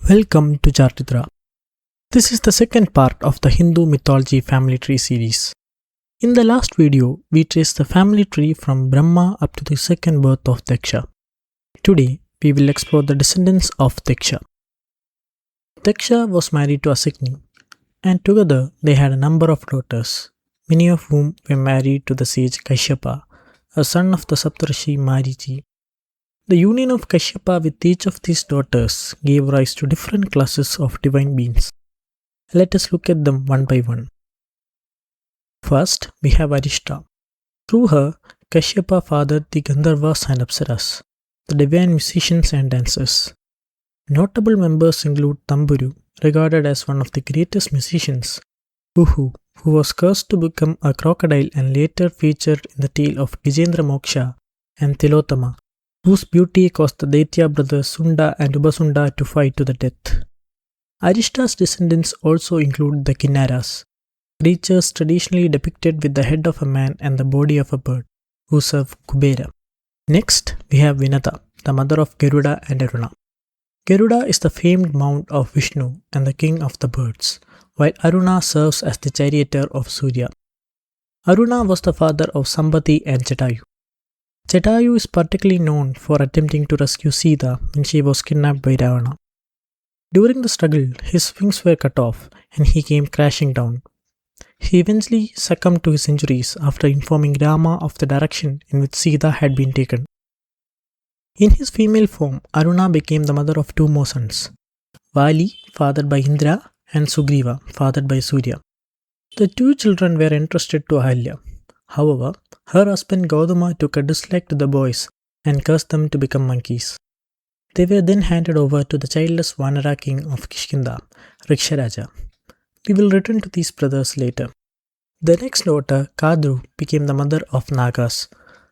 Welcome to Chartitra. This is the second part of the Hindu mythology family tree series. In the last video, we traced the family tree from Brahma up to the second birth of Daksha. Today, we will explore the descendants of Daksha. Daksha was married to Asigni, and together they had a number of daughters, many of whom were married to the sage Kashyapa, a son of the Saptarshi Marichi. The union of Kashyapa with each of these daughters gave rise to different classes of divine beings. Let us look at them one by one. First, we have Arishta. Through her, Kashyapa fathered the Gandharvas and Apsaras, the divine musicians and dancers. Notable members include Tamburu, regarded as one of the greatest musicians, Uhu, who was cursed to become a crocodile and later featured in the tale of Gajendra Moksha, and Tilottama, whose beauty caused the Daitya brothers Sunda and Ubasunda to fight to the death. Arishta's descendants also include the Kinnaras, creatures traditionally depicted with the head of a man and the body of a bird, who serve Kubera. Next, we have Vinata, the mother of Garuda and Aruna. Garuda is the famed mount of Vishnu and the king of the birds, while Aruna serves as the charioteer of Surya. Aruna was the father of Sambati and Jatayu. Jatayu is particularly known for attempting to rescue Sita when she was kidnapped by Ravana. During the struggle, his wings were cut off and he came crashing down. He eventually succumbed to his injuries after informing Rama of the direction in which Sita had been taken. In his female form, Aruna became the mother of two more sons, Vali, fathered by Indra, and Sugriva, fathered by Surya. The two children were entrusted to Ahalya. However, her husband Gautama took a dislike to the boys and cursed them to become monkeys. They were then handed over to the childless Vanara king of Kishkinda, Riksharaja. We will return to these brothers later. The next daughter, Kadru, became the mother of Nagas.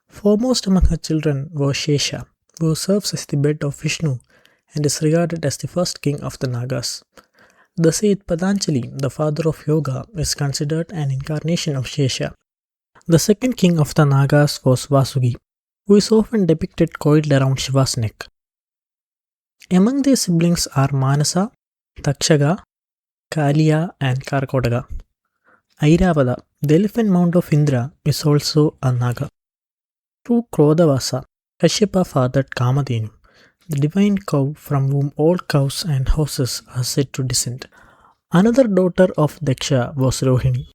Foremost among her children was Shesha, who serves as the bed of Vishnu and is regarded as the first king of the Nagas. The sage Patanjali, the father of yoga, is considered an incarnation of Shesha. The second king of the Nagas was Vasugi, who is often depicted coiled around Shiva's neck. Among their siblings are Manasa, Takshaga, Kaliya and Karakodaga. Airavada, the elephant mount of Indra, is also a Naga. Through Krodavasa, Kashyapa fathered Kamadhenu, the divine cow from whom all cows and horses are said to descend. Another daughter of Daksha was Rohini,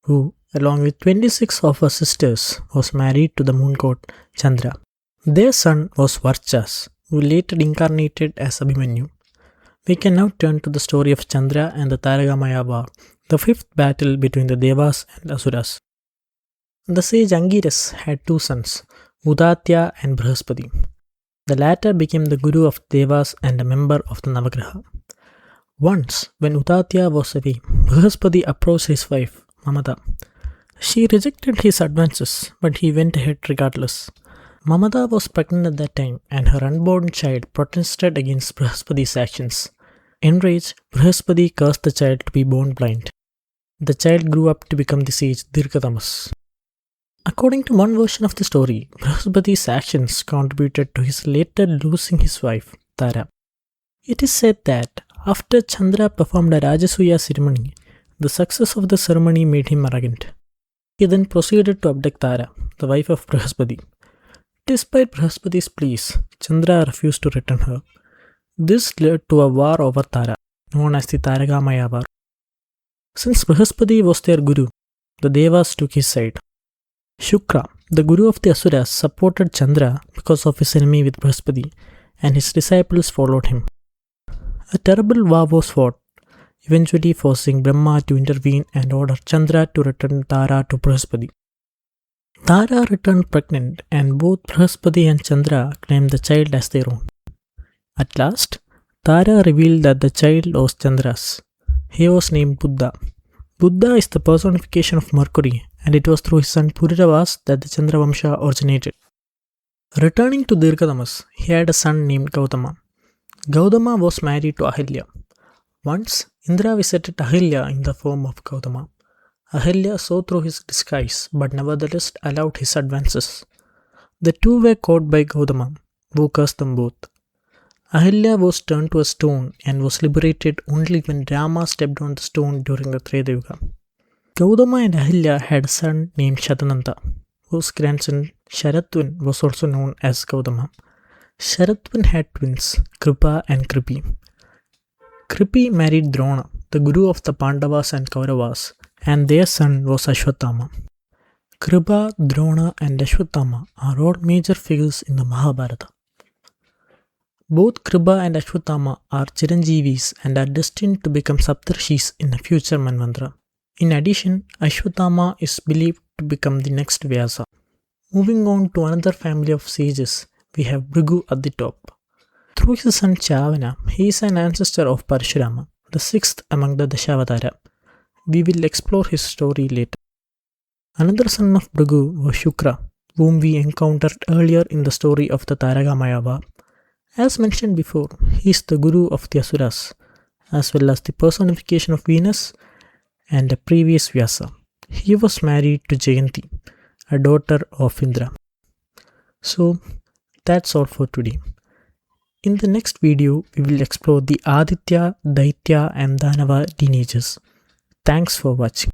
who, along with 26 of her sisters, was married to the moon god Chandra. Their son was Varchas, who later incarnated as Abhimanyu. We can now turn to the story of Chandra and the Tarakamaya War, the fifth battle between the Devas and Asuras. The sage Angiras had two sons, Udatya and Brihaspati. The latter became the guru of Devas and a member of the Navagraha. Once, when Udatya was away, Brihaspati approached his wife, Mamata. She rejected his advances, but he went ahead regardless. Mamata was pregnant at that time, and her unborn child protested against Brihaspati's actions. Enraged, Brihaspati cursed the child to be born blind. The child grew up to become the sage Dirghatamas. According to one version of the story, Brihaspati's actions contributed to his later losing his wife, Tara. It is said that after Chandra performed a Rajasuya ceremony, the success of the ceremony made him arrogant. He then proceeded to abduct Tara, the wife of Brihaspati. Despite Brihaspati's pleas, Chandra refused to return her. This led to a war over Tara, known as the Tarakamaya War. Since Brihaspati was their guru, the Devas took his side. Shukra, the guru of the Asuras, supported Chandra because of his enemy with Brihaspati, and his disciples followed him. A terrible war was fought, eventually forcing Brahma to intervene and order Chandra to return Tara to Brihaspati. Tara returned pregnant, and both Brihaspati and Chandra claimed the child as their own. At last, Tara revealed that the child was Chandra's. He was named Buddha. Buddha is the personification of Mercury, and it was through his son Pururavas that the Chandra Vamsha originated. Returning to Dirghatamas, he had a son named Gautama. Gautama was married to Ahalya. Once, Indra visited Ahalya in the form of Gautama. Ahalya saw through his disguise, but nevertheless allowed his advances. The two were caught by Gautama, who cursed them both. Ahalya was turned to a stone and was liberated only when Rama stepped on the stone during the Treta Yuga. Gautama and Ahalya had a son named Shatananda, whose grandson Sharatvan was also known as Gautama. Sharatvan had twins, Kripa and Kripi. Kripi married Drona, the guru of the Pandavas and Kauravas, and their son was Ashvatthama. Kripa, Drona and Ashvatthama are all major figures in the Mahabharata. Both Kripa and Ashvatthama are Chiranjeevis and are destined to become Saptarshis in a future Manvantara. In addition, Ashvatthama is believed to become the next Vyasa. Moving on to another family of sages, we have Bhrigu at the top. Through his son Chavana, he is an ancestor of Parashurama, the sixth among the Dashavatara. We will explore his story later. Another son of Bhrigu was Shukra, whom we encountered earlier in the story of the Tarakamaya War. As mentioned before, he is the guru of the Asuras, as well as the personification of Venus and a previous Vyasa. He was married to Jayanti, a daughter of Indra. So, that's all for today. In the next video, we will explore the Aditya, Daitya and Danava lineages. Thanks for watching.